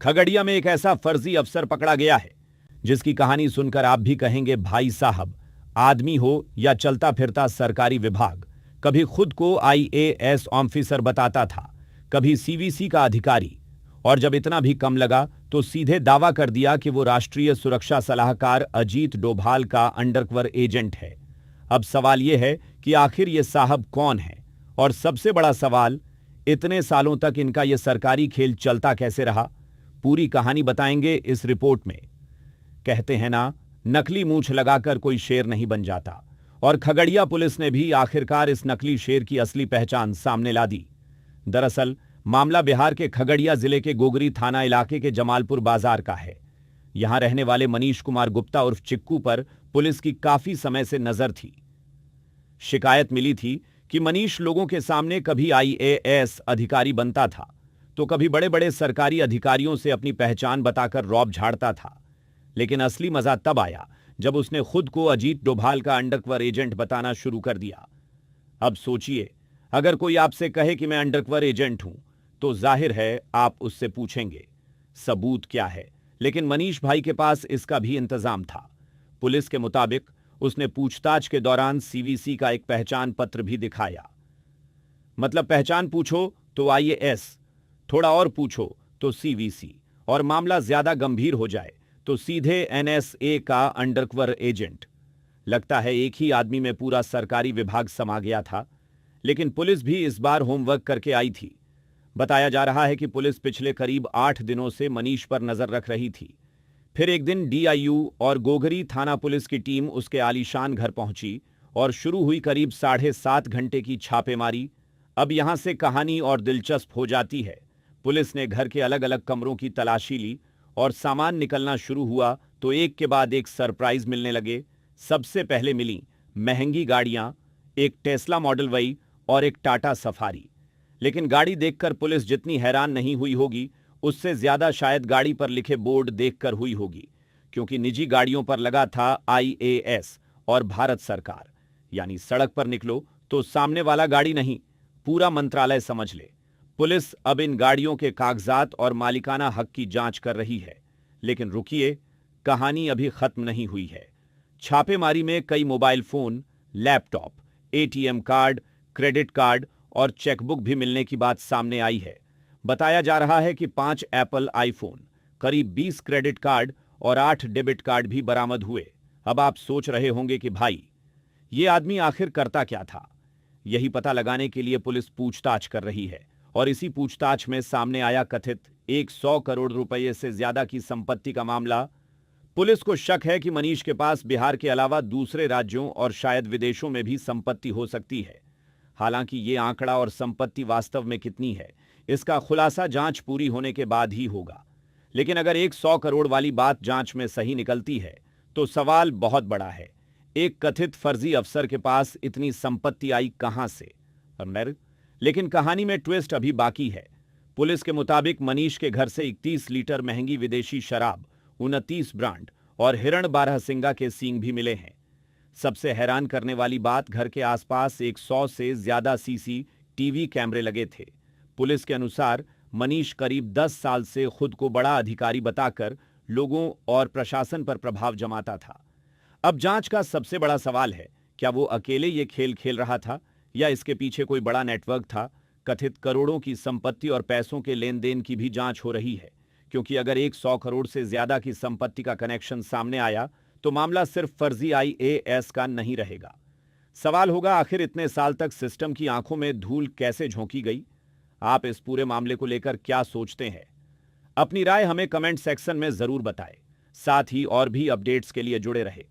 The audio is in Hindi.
खगड़िया में एक ऐसा फर्जी अफसर पकड़ा गया है जिसकी कहानी सुनकर आप भी कहेंगे भाई साहब, आदमी हो या चलता फिरता सरकारी विभाग, कभी खुद को आईएएस ऑफिसर बताता था, कभी सीवीसी का अधिकारी, और जब इतना भी कम लगा तो सीधे दावा कर दिया कि वो राष्ट्रीय सुरक्षा सलाहकार अजीत डोभाल का अंडरकवर एजेंट है। अब सवाल यह है कि आखिर ये साहब कौन है, और सबसे बड़ा सवाल, इतने सालों तक इनका यह सरकारी खेल चलता कैसे रहा। पूरी कहानी बताएंगे इस रिपोर्ट में। कहते हैं ना, नकली मूंछ लगाकर कोई शेर नहीं बन जाता, और खगड़िया पुलिस ने भी आखिरकार इस नकली शेर की असली पहचान सामने ला दी। दरअसल मामला बिहार के खगड़िया जिले के गोगरी थाना इलाके के जमालपुर बाजार का है। यहां रहने वाले मनीष कुमार गुप्ता उर्फ चिक्कू पर पुलिस की काफी समय से नजर थी। शिकायत मिली थी कि मनीष लोगों के सामने कभी आईएएस अधिकारी बनता था तो कभी बड़े बड़े सरकारी अधिकारियों से अपनी पहचान बताकर रौब झाड़ता था। लेकिन असली मजा तब आया जब उसने खुद को अजीत डोभाल का अंडरकवर एजेंट बताना शुरू कर दिया। अब सोचिए, अगर कोई आपसे कहे कि मैं अंडरकवर एजेंट हूं तो जाहिर है आप उससे पूछेंगे सबूत क्या है, लेकिन मनीष भाई के पास इसका भी इंतजाम था। पुलिस के मुताबिक उसने पूछताछ के दौरान सीवीसी का एक पहचान पत्र भी दिखाया। मतलब पहचान पूछो तो आईएएस, थोड़ा और पूछो तो सीवीसी, और मामला ज्यादा गंभीर हो जाए तो सीधे एनएसए का अंडरकवर एजेंट। लगता है एक ही आदमी में पूरा सरकारी विभाग समा गया था। लेकिन पुलिस भी इस बार होमवर्क करके आई थी। बताया जा रहा है कि पुलिस पिछले करीब 8 दिनों से मनीष पर नजर रख रही थी। फिर एक दिन डीआईयू और गोगरी थाना पुलिस की टीम उसके आलीशान घर पहुंची और शुरू हुई करीब 7.5 घंटे की छापेमारी। अब यहां से कहानी और दिलचस्प हो जाती है। पुलिस ने घर के अलग अलग कमरों की तलाशी ली और सामान निकलना शुरू हुआ तो एक के बाद एक सरप्राइज मिलने लगे। सबसे पहले मिली महंगी गाड़ियां, एक टेस्ला मॉडल वाई और एक टाटा सफारी। लेकिन गाड़ी देखकर पुलिस जितनी हैरान नहीं हुई होगी, उससे ज्यादा शायद गाड़ी पर लिखे बोर्ड देखकर हुई होगी, क्योंकि निजी गाड़ियों पर लगा था आईएएस और भारत सरकार। यानी सड़क पर निकलो तो सामने वाला गाड़ी नहीं, पूरा मंत्रालय समझ ले। पुलिस अब इन गाड़ियों के कागजात और मालिकाना हक की जांच कर रही है। लेकिन रुकिए, कहानी अभी खत्म नहीं हुई है। छापेमारी में कई mobile phone, laptop, ATM card, credit card और चेकबुक भी मिलने की बात सामने आई है। बताया जा रहा है कि 5 एप्पल आईफोन, करीब 20 क्रेडिट कार्ड और 8 डेबिट कार्ड भी बरामद हुए। अब आप सोच रहे होंगे कि भाई, ये आदमी आखिर करता क्या था। यही पता लगाने के लिए पुलिस पूछताछ कर रही है, और इसी पूछताछ में सामने आया कथित 100 करोड़ रुपए से ज्यादा की संपत्ति का मामला। पुलिस को शक है कि मनीष के पास बिहार के अलावा दूसरे राज्यों और शायद विदेशों में भी संपत्ति हो सकती है। हालांकि ये आंकड़ा और संपत्ति वास्तव में कितनी है, इसका खुलासा जांच पूरी होने के बाद ही होगा। लेकिन अगर 100 करोड़ वाली बात जांच में सही निकलती है तो सवाल बहुत बड़ा है, एक कथित फर्जी अफसर के पास इतनी संपत्ति आई कहां से। लेकिन कहानी में ट्विस्ट अभी बाकी है। पुलिस के मुताबिक मनीष के घर से 31 लीटर महंगी विदेशी शराब, 29 ब्रांड और हिरण बारहसिंगा के सींग भी मिले हैं। सबसे हैरान करने वाली बात, घर के आसपास 100 से ज्यादा सीसीटीवी कैमरे लगे थे। पुलिस के अनुसार मनीष करीब 10 साल से खुद को बड़ा अधिकारी बताकर लोगों और प्रशासन पर प्रभाव जमाता था। अब जांच का सबसे बड़ा सवाल है, क्या वो अकेले ये खेल खेल रहा था या इसके पीछे कोई बड़ा नेटवर्क था। कथित करोड़ों की संपत्ति और पैसों के लेन देन की भी जांच हो रही है, क्योंकि अगर 100 करोड़ से ज्यादा की संपत्ति का कनेक्शन सामने आया तो मामला सिर्फ फर्जी आईएएस का नहीं रहेगा। सवाल होगा, आखिर इतने साल तक सिस्टम की आंखों में धूल कैसे झोंकी गई। आप इस पूरे मामले को लेकर क्या सोचते हैं? अपनी राय हमें कमेंट सेक्शन में जरूर बताएं। साथ ही और भी अपडेट्स के लिए जुड़े रहे।